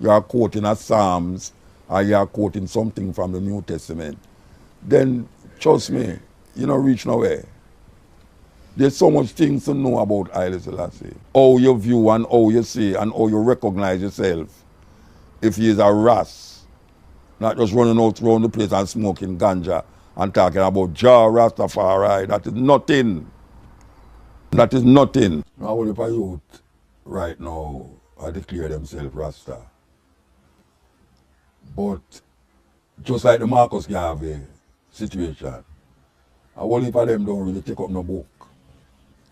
you are quoting a Psalms or you are quoting something from the New Testament, then trust me, you don't reach nowhere. There's so much things to know about Hile Slassie. How you view and how you see and how you recognize yourself. If he is a Ras, not just running out around the place and smoking ganja and talking about Jah Rastafari, that is nothing. That is nothing. Now, what if a youth right now I declare themselves Rasta? But just like the Marcus Garvey situation, a whole heap of them don't really take up no book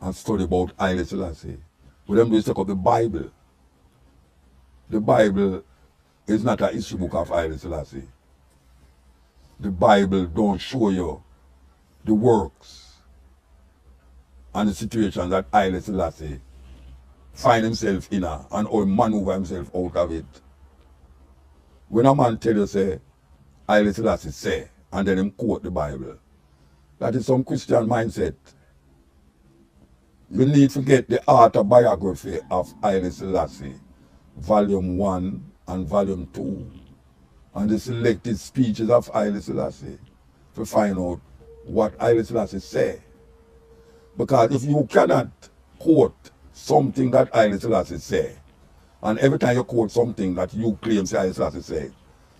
and study about Hile Slassie. What them do is take up the Bible. The Bible is not a history book of Hile Slassie. The Bible don't show you the works and the situations that Hile Slassie find himself in and how he maneuver himself out of it. When a man tell you say, Hile Slassie say, and then him quote the Bible, that is some Christian mindset. You need to get the autobiography of Hile Slassie, volume 1 and volume 2, and the selected speeches of Hile Slassie to find out what Hile Slassie say. Because if you cannot quote something that Hile Slassie say, and every time you quote something that you claim Hile Slassie said,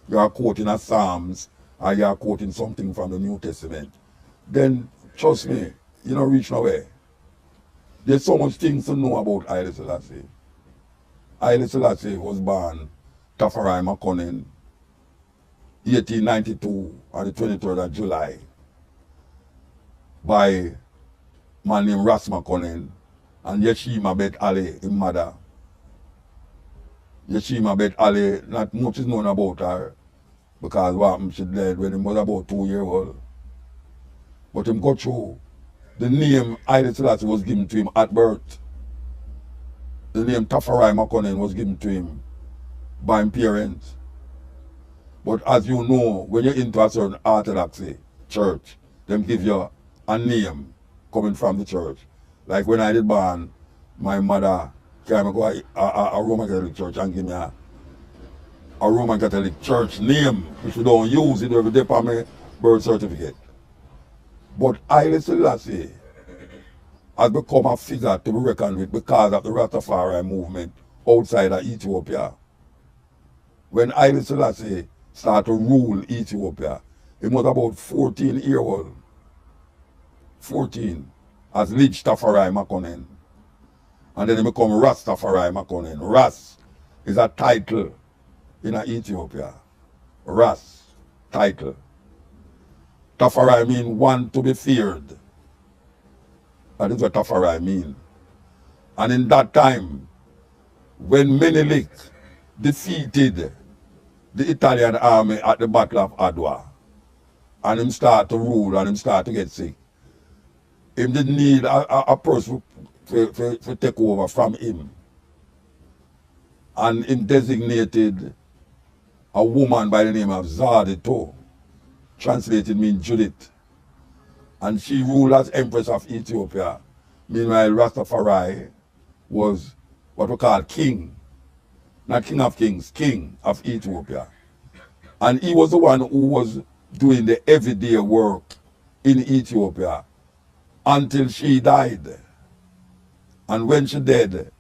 you are quoting a Psalms or you are quoting something from the New Testament, then trust me, you don't reach nowhere. There's so much things to know about Hile Slassie. Hile Slassie was born Tafari Makonnen, 1892 on the 23rd of July by a man named Ras Makonnen and Yeshima Bet Ali, his mother. Yeshima Bet Ali, not much is known about her because what happened, she died when he was about 2 years old. But him got through. The name Hile Slassie was given to him at birth. The name Tafari Makonnen was given to him by his parents. But as you know, when you're into a certain orthodoxy church, them give you a name coming from the church. Like when I did born, my mother came to go a Roman Catholic church and give me a Roman Catholic church name, which we don't use it every day for my birth certificate. But Hile Slassie has become a figure to be reckoned with because of the Rastafari movement outside of Ethiopia. When Hile Slassie started to rule Ethiopia, he was about 14 years old. 14, as Lich Tafari Makonnen. And then he become Rastafari Makonnen. Ras is a title in Ethiopia. Ras, title. Tafari means one to be feared. That is what Tafari means. And in that time, when Menelik defeated the Italian army at the Battle of Adwa, and him start to rule and him start to get sick, him didn't need a person to take over from him. And him designated a woman by the name of Zadito, translated means Judith. And she ruled as Empress of Ethiopia. Meanwhile, Rastafari was what we call king. Not king of kings, king of Ethiopia. And he was the one who was doing the everyday work in Ethiopia until she died. And when she died,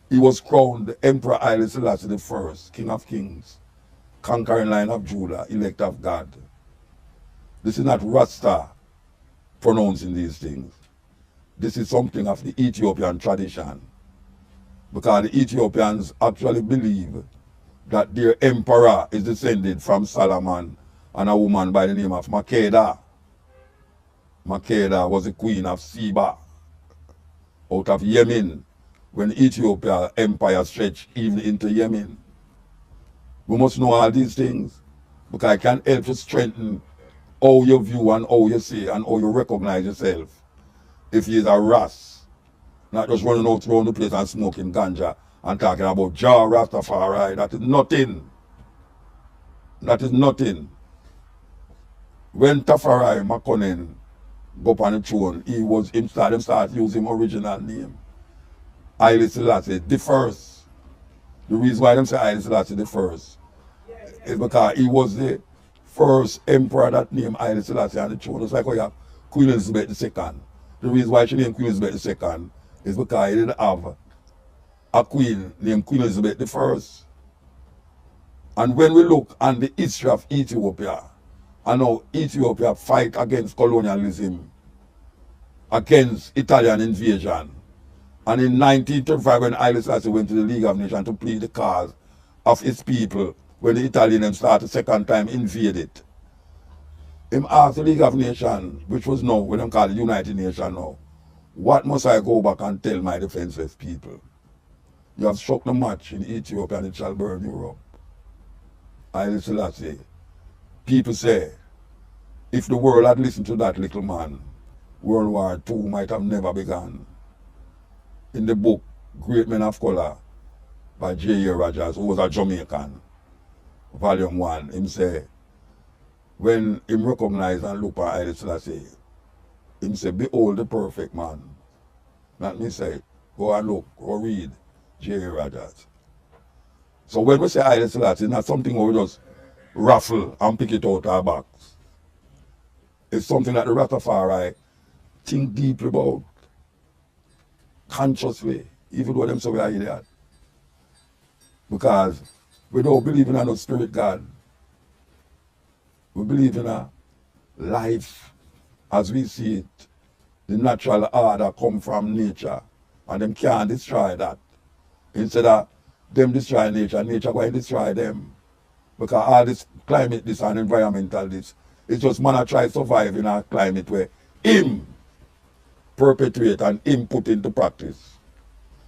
he was crowned Emperor Hile Slassie I, King of Kings, conquering line of Judah, elect of God. This is not Rasta pronouncing these things. This is something of the Ethiopian tradition. Because the Ethiopians actually believe that their emperor is descended from Solomon and a woman by the name of Makeda. Makeda was the queen of Seba out of Yemen when Ethiopia empire stretched even into Yemen. We must know all these things because it can help to strengthen how you view and how you see and how you recognize yourself. If you is a Ras, not just running out around the place and smoking ganja and talking about Jah Rastafari, that is nothing. That is nothing. When Tafari Makonnen go up on the throne, him start using his original name. Hile Selassie the first. The reason why them say Hile Slassie the first is because he was the first emperor that named Hile Slassie on the throne. It's like how you have Queen Elizabeth II. The reason why she named Queen Elizabeth II is because he didn't have a queen named Queen Elizabeth I. And when we look at the history of Ethiopia, and how Ethiopia fight against colonialism, against Italian invasion, and in 1935 when Hile Slassie went to the League of Nations to plead the cause of his people, when the Italians started second time invaded, him asked the League of Nations, which was now, when they call it United Nations now, what must I go back and tell my defenseless people? You have struck the match in Ethiopia and it shall burn Europe. Hile Slassie. People say, if the world had listened to that little man, World War II might have never begun. In the book, Great Men of Color, by J.A. Rogers, who was a Jamaican, Volume 1, him say, when him recognize and look at Hile Slassie, him say, behold the perfect man. Not me say, go and look, go read J.A. Rogers. So when we say Hile Slassie, it's not something where we just raffle and pick it out our box. It's something that the Rastafari think deeply about, consciously, even though them say we are idiot. Because we don't believe in a spirit God. We believe in a life as we see it. The natural order come from nature, and them can't destroy that. Instead of them destroy nature, nature going to destroy them. Because all this climate, this and environmental this, it's just man try to survive in a climate where him perpetuate and him put into practice.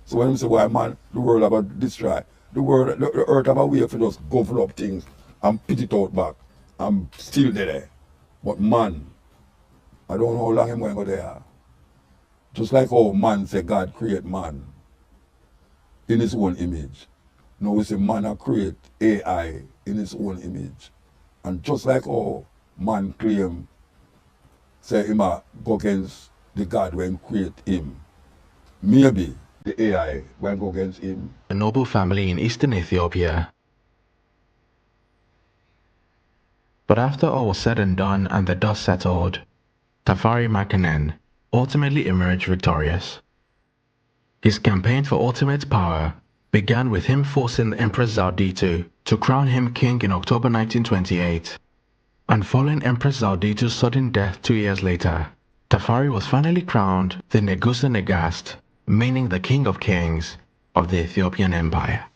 So when we say, why man, the world about to destroy, the world, the earth have a way for just govern up things and put it out back and still there. But man, I don't know how long I'm going to go there. Just like how man say God create man in his own image. Now we say man create AI in his own image. And just like how man claim, say him go against the God when create him. Maybe the AI when go against him. A noble family in eastern Ethiopia. But after all was said and done and the dust settled, Tafari Makanen ultimately emerged victorious. His campaign for ultimate power began with him forcing the Empress Zauditu to crown him king in October 1928, and following Empress Zauditu's sudden death 2 years later, Tafari was finally crowned the Negusa Negast, meaning the King of Kings of the Ethiopian Empire.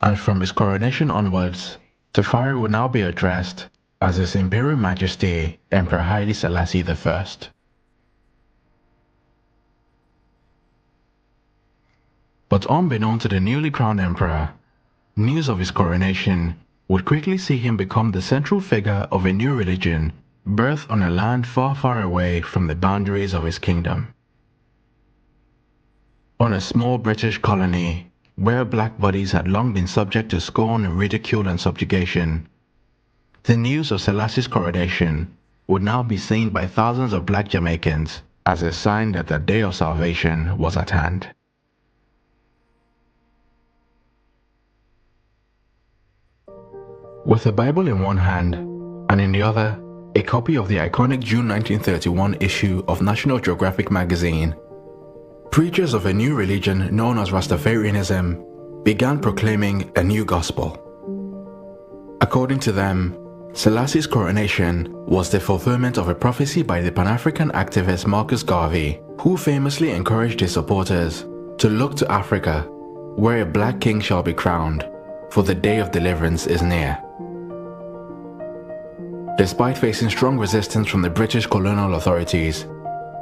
And from his coronation onwards, Tafari would now be addressed as His Imperial Majesty Emperor Haile Slassie I. But unbeknown to the newly crowned emperor, news of his coronation would quickly see him become the central figure of a new religion birthed on a land far, far away from the boundaries of his kingdom. On a small British colony, where black bodies had long been subject to scorn, ridicule, and subjugation, the news of Selassie's coronation would now be seen by thousands of black Jamaicans as a sign that the day of salvation was at hand. With the Bible in one hand, and in the other, a copy of the iconic June 1931 issue of National Geographic magazine, preachers of a new religion known as Rastafarianism began proclaiming a new gospel. According to them, Selassie's coronation was the fulfillment of a prophecy by the Pan-African activist Marcus Garvey, who famously encouraged his supporters to look to Africa, where a black king shall be crowned, for the day of deliverance is near. Despite facing strong resistance from the British colonial authorities,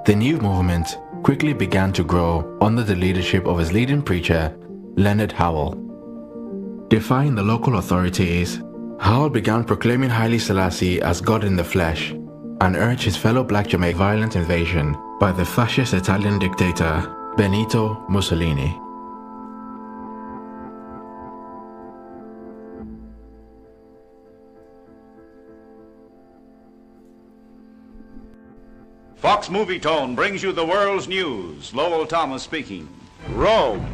the new movement quickly began to grow under the leadership of his leading preacher, Leonard Howell. Defying the local authorities, Howell began proclaiming Haile Slassie as God in the flesh and urged his fellow black Jamaican violent invasion by the fascist Italian dictator Benito Mussolini. Fox Movie Tone brings you the world's news. Lowell Thomas speaking. Rome.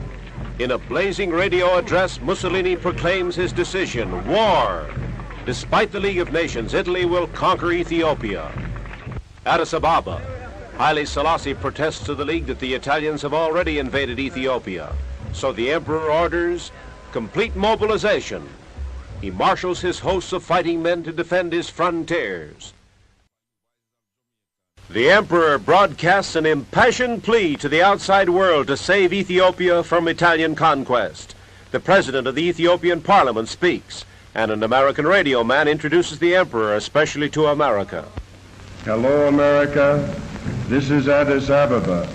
In a blazing radio address, Mussolini proclaims his decision, war. Despite the League of Nations, Italy will conquer Ethiopia. Addis Ababa, Hile Slassie protests to the League that the Italians have already invaded Ethiopia. So the Emperor orders complete mobilization. He marshals his hosts of fighting men to defend his frontiers. The Emperor broadcasts an impassioned plea to the outside world to save Ethiopia from Italian conquest. The President of the Ethiopian Parliament speaks, and an American radio man introduces the Emperor especially to America. Hello, America. This is Addis Ababa.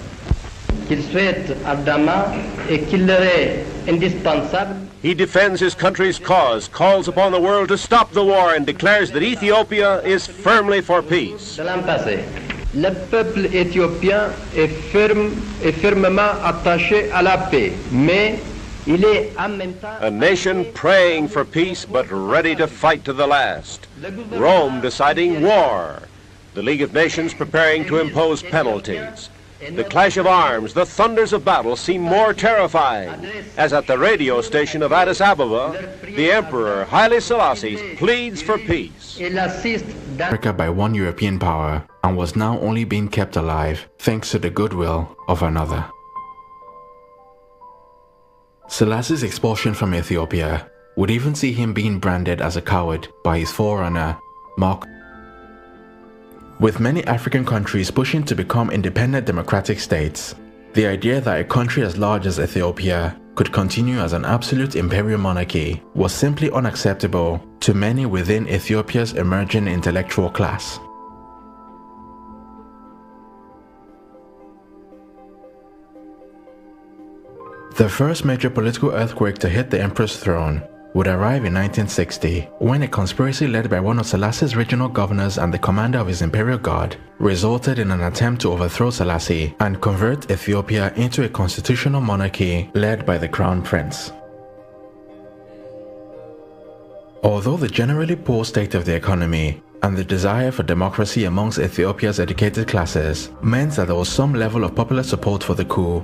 Qu'il souhaite ardemment et qu'il leur est indispensable. He defends his country's cause, calls upon the world to stop the war, and declares that Ethiopia is firmly for peace. De l'an passé, le peuple éthiopien est fermement attaché à la paix, mais il est en même temps... A nation praying for peace but ready to fight to the last. Rome deciding war. The League of Nations preparing to impose penalties. The clash of arms, the thunders of battle seem more terrifying, as at the radio station of Addis Ababa, the Emperor Hile Slassie pleads for peace. Africa by one European power, and was now only being kept alive thanks to the goodwill of another. Selassie's expulsion from Ethiopia would even see him being branded as a coward by his forerunner, Mark. With many African countries pushing to become independent democratic states, the idea that a country as large as Ethiopia could continue as an absolute imperial monarchy was simply unacceptable to many within Ethiopia's emerging intellectual class. The first major political earthquake to hit the emperor's throne would arrive in 1960, when a conspiracy led by one of Selassie's regional governors and the commander of his imperial guard resulted in an attempt to overthrow Selassie and convert Ethiopia into a constitutional monarchy led by the crown prince. Although the generally poor state of the economy and the desire for democracy amongst Ethiopia's educated classes meant that there was some level of popular support for the coup,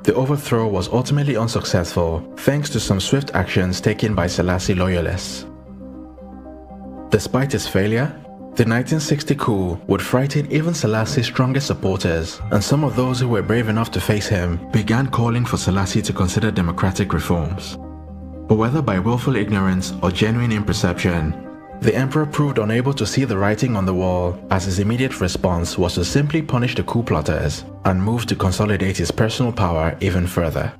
the overthrow was ultimately unsuccessful thanks to some swift actions taken by Selassie loyalists. Despite its failure, the 1960 coup would frighten even Selassie's strongest supporters, and some of those who were brave enough to face him began calling for Selassie to consider democratic reforms. But whether by willful ignorance or genuine imperception, the emperor proved unable to see the writing on the wall, as his immediate response was to simply punish the coup plotters and move to consolidate his personal power even further.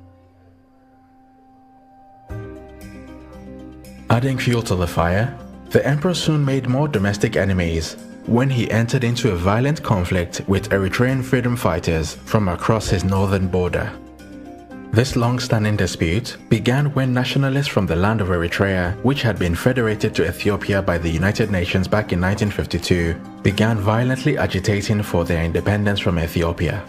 Adding fuel to the fire, the emperor soon made more domestic enemies when he entered into a violent conflict with Eritrean freedom fighters from across his northern border. This long-standing dispute began when nationalists from the land of Eritrea, which had been federated to Ethiopia by the United Nations back in 1952, began violently agitating for their independence from Ethiopia.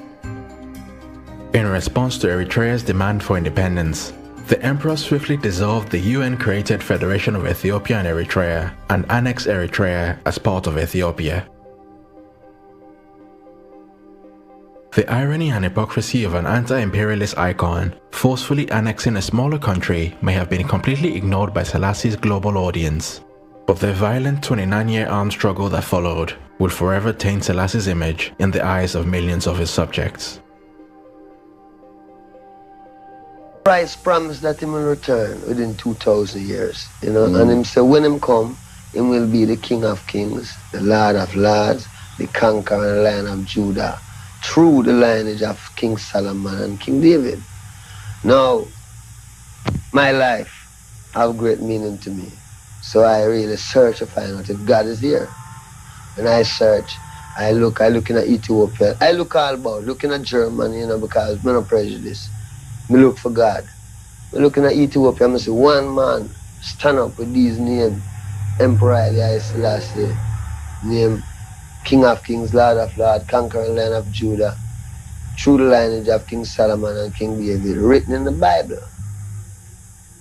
In response to Eritrea's demand for independence, the emperor swiftly dissolved the UN-created Federation of Ethiopia and Eritrea and annexed Eritrea as part of Ethiopia. The irony and hypocrisy of an anti-imperialist icon forcefully annexing a smaller country may have been completely ignored by Selassie's global audience, but the violent 29-year armed struggle that followed will forever taint Selassie's image in the eyes of millions of his subjects. Christ promised that he will return within 2,000 years, and him said when him come, he will be the King of Kings, the Lord of Lords, the conquering Lion of Judah, through the lineage of King Solomon and King David. Now, my life have great meaning to me, so I really search to find out if God is here. When I search, I look in at Ethiopia, I look all about, looking at Germany, because I'm not prejudiced. I look for God. I looking at Ethiopia, I see one man stand up with these names, Emperor Hile Slassie, name King of Kings, Lord of Lords, conquering Lion of Judah, through the lineage of King Solomon and King David, written in the Bible.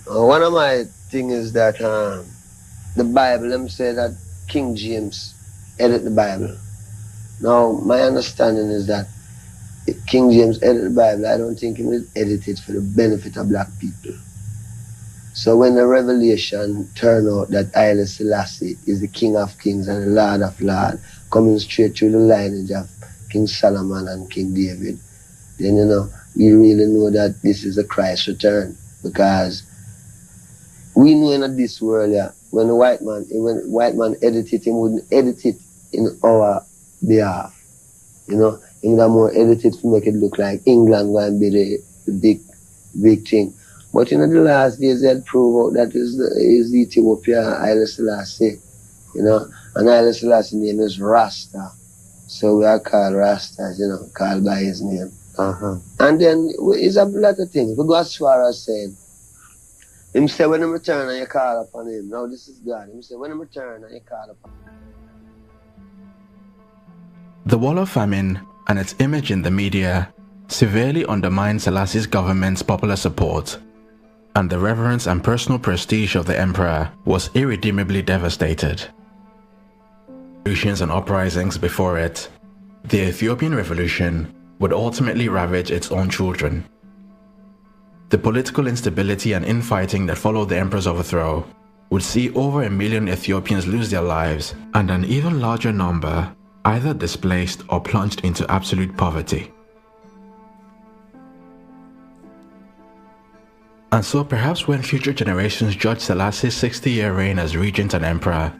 One of my things is that the Bible, them say that King James edit the Bible. Now, my understanding is that King James edited the Bible, I don't think he will edit it for the benefit of black people. So when the revelation turned out that Hile Slassie is the King of Kings and the Lord of Lords, coming straight through the lineage of King Solomon and King David, then you know, we really know that this is a Christ return. Because we know in this world, yeah, when the white man edit it, he wouldn't edit it in our behalf. You know, he would have more edited to make it look like England going to be the big thing. But in the last days, they had proved out that is Ethiopia, Hile Slassie, you know, and Hile Slassie name is Rasta. So we are called Rastas, you know, called by his name. And then it's a lot of things. We go as far as saying, him say when him return and you call upon him. Now this is God. Him say when him return and you call upon him. The wall of famine and its image in the media severely undermined Selassie's government's popular support, and the reverence and personal prestige of the emperor was irredeemably devastated. Revolutions and uprisings before it, the Ethiopian Revolution would ultimately ravage its own children. The political instability and infighting that followed the emperor's overthrow would see over 1 million Ethiopians lose their lives, and an even larger number either displaced or plunged into absolute poverty. And so perhaps when future generations judge Selassie's 60-year reign as regent and emperor,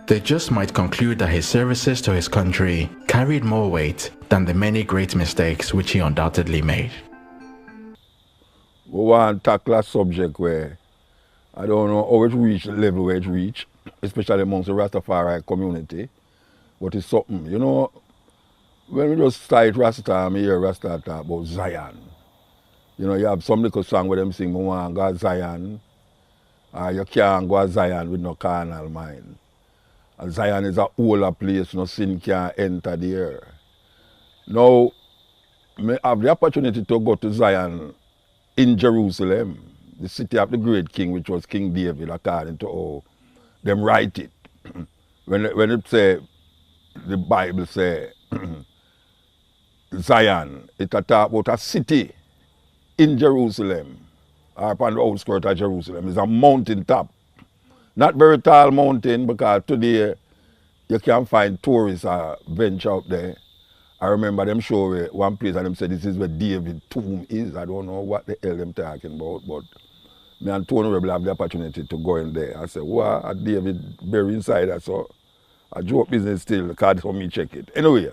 they just might conclude that his services to his country carried more weight than the many great mistakes which he undoubtedly made. We want to tackle a subject where I don't know how it reached the level where it reached, especially amongst the Rastafari community, but it's something. You know, when we just start Rasta, I hear Rasta talk about Zion. You know, you have some little song where them sing, "I want to go to Zion," or "You can't go to Zion with no carnal mind." And Zion is a holy place, no sin can enter there. Now, I have the opportunity to go to Zion in Jerusalem, the city of the great king, which was King David, according to how them write it. when it say, the Bible say, Zion, it talk about a city in Jerusalem, or upon the outskirts of Jerusalem. It's a mountain top. Not very tall mountain, because today you can find tourists venture up there. I remember them show me one place and them said this is where David's tomb is. I don't know what the hell them talking about, but me and Tony Rebel have the opportunity to go in there. I said, wow, David buried inside that, so I joke business still, because for me check it. Anyway,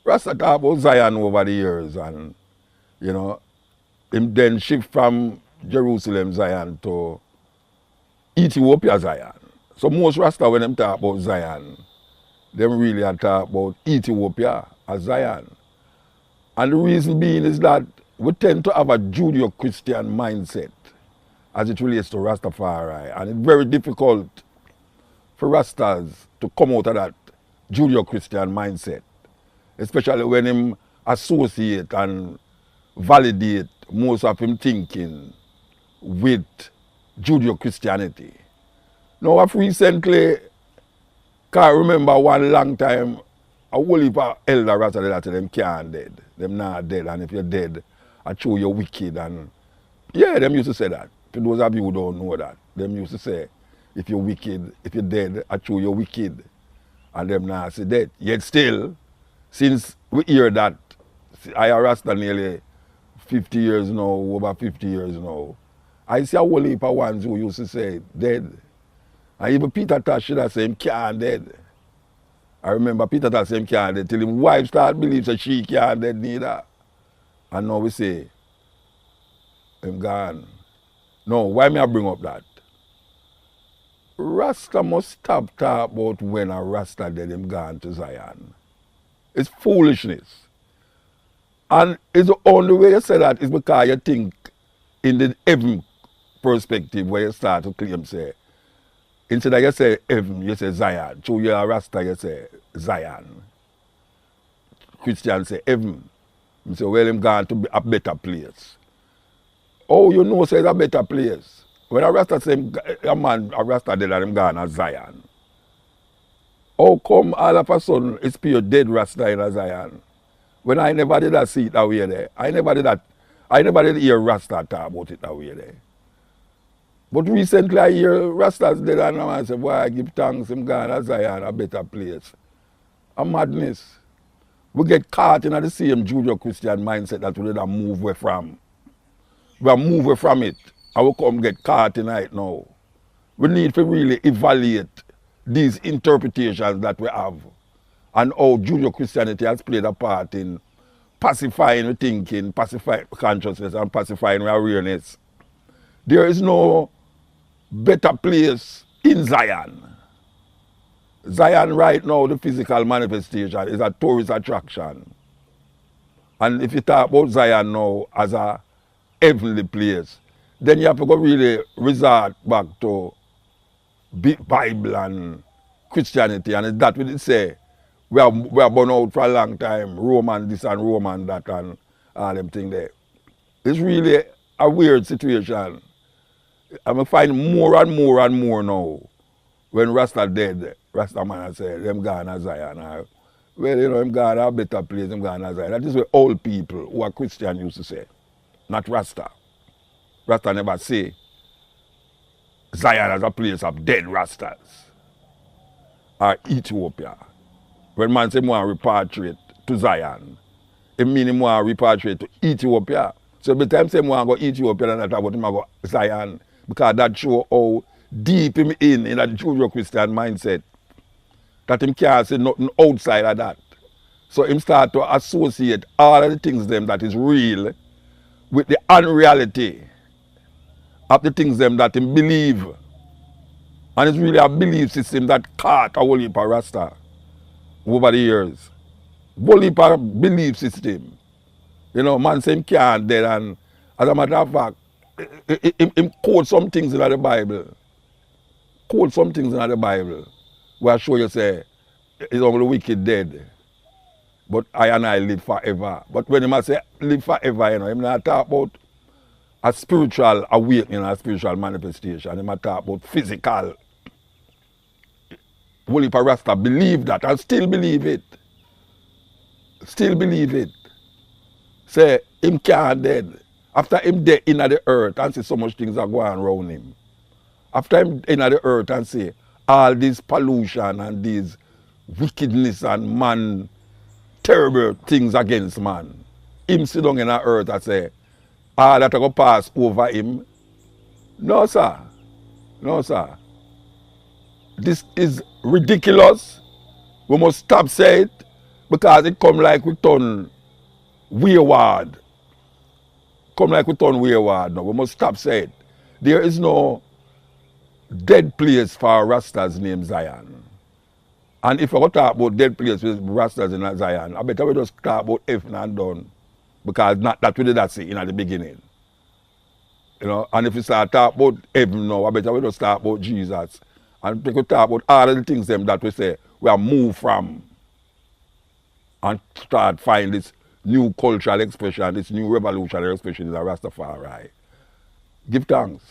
Rasta talk about Zion over the years, and you know, him then shift from Jerusalem Zion to Ethiopia Zion. So most Rasta when them talk about Zion, them really are talk about Ethiopia as Zion. And the reason being is that we tend to have a Judeo-Christian mindset as it relates to Rastafari. And it's very difficult for Rastas to come out of that Judeo-Christian mindset, especially when him associate and validate most of him thinking with Judeo-Christianity. Now, I've recently can't remember one long time a whole heap of elder Rasta that them can't dead. Them not dead, and if you're dead, I show you're wicked. And yeah, them used to say that. For those of you who don't know that, them used to say, if you're wicked, if you're dead, I show you're wicked. And them not say that. Yet still, since we hear that, I are Rasta nearly 50 years now, over 50 years now, I see a whole heap of ones who used to say dead. And even Peter Tosh should have said him can't dead. I remember Peter Tosh said him can't dead till his wife started believing that she can't dead neither. And now we say him gone. No, why may I bring up that? Rasta must stop talking about when a Rasta dead him gone to Zion. It's foolishness. And it's the only way you say that is because you think in the heaven perspective where you start to claim say, instead of you say heaven, you say Zion. So you're a Rasta, you say Zion. Christians say heaven. You say, well, him gone to a better place. Oh, you know, say it's a better place. When a Rasta say, a Rasta dead and him gone to Zion. How come all of a sudden it's pure dead Rasta in a Zion? When I never did that see it that way there. I never did hear Rasta talk about it that way there. But recently I hear Rasta's dead and I say, boy, I give thanks, him gone to Zion, a better place. A madness. We get caught in the same Judeo-Christian mindset that we did move away from. We are move away from it and we come get caught in it now. We need to really evaluate these interpretations that we have and how Judeo-Christianity has played a part in pacifying thinking, pacifying consciousness and pacifying awareness. There is no better place in Zion. Zion right now, the physical manifestation is a tourist attraction. And if you talk about Zion now as a heavenly place, then you have to go really resort back to Bible and Christianity, and it's that we did say we are born out for a long time, Roman this and Roman that and all them things there. It's really a weird situation. I'm find more and more and more now when Rasta dead, Rasta man say them gone to Zion. Well, you know, them gone to a better place, them gone to Zion. That is what old people who are Christian used to say, not Rasta. Rasta never say Zion as a place of dead Rastas or Ethiopia. When man say want to repatriate to Zion, it means he want to repatriate to Ethiopia. So by the time say want to go Ethiopia and not about him go Zion, because that show how deep him in that Judeo-Christian mindset that him can't say nothing outside of that. So him start to associate all of the things them that is real with the unreality of the things them that him believe. And it's really a belief system that caught a whole heap of Rasta over the years. Whole heap of belief system. You know, man say him can't dead, and as a matter of fact, him quote some things in the Bible. Quote some things in the Bible where I show you say, it's only the wicked dead. But I and I live forever. But when him say live forever, you know, him not talk about a spiritual awakening, a spiritual manifestation. Him talk about physical. Whole heap of Rasta believe that and still believe it. Still believe it. Say him can't dead. After him dead in the earth and see so much things are going around him. After him in the earth and see all this pollution and this wickedness and man, terrible things against man. Him sit down in the earth and say, all that are going to pass over him. No, sir. No, sir. This is ridiculous. We must stop saying it because it come like we turn wayward. Come like we turn wayward now. We must stop saying it. There is no dead place for Rastas named Zion. And if I go talk about dead place with Rastas in Zion, I better we just talk about heaven and done. Because not that we did that say in the beginning. You know, and if we start talk about heaven now, I better we just talk about Jesus. And we could talk about all of the things them that we say we are moved from. And start find this new cultural expression, this new revolutionary expression in the Rastafari. Give thanks.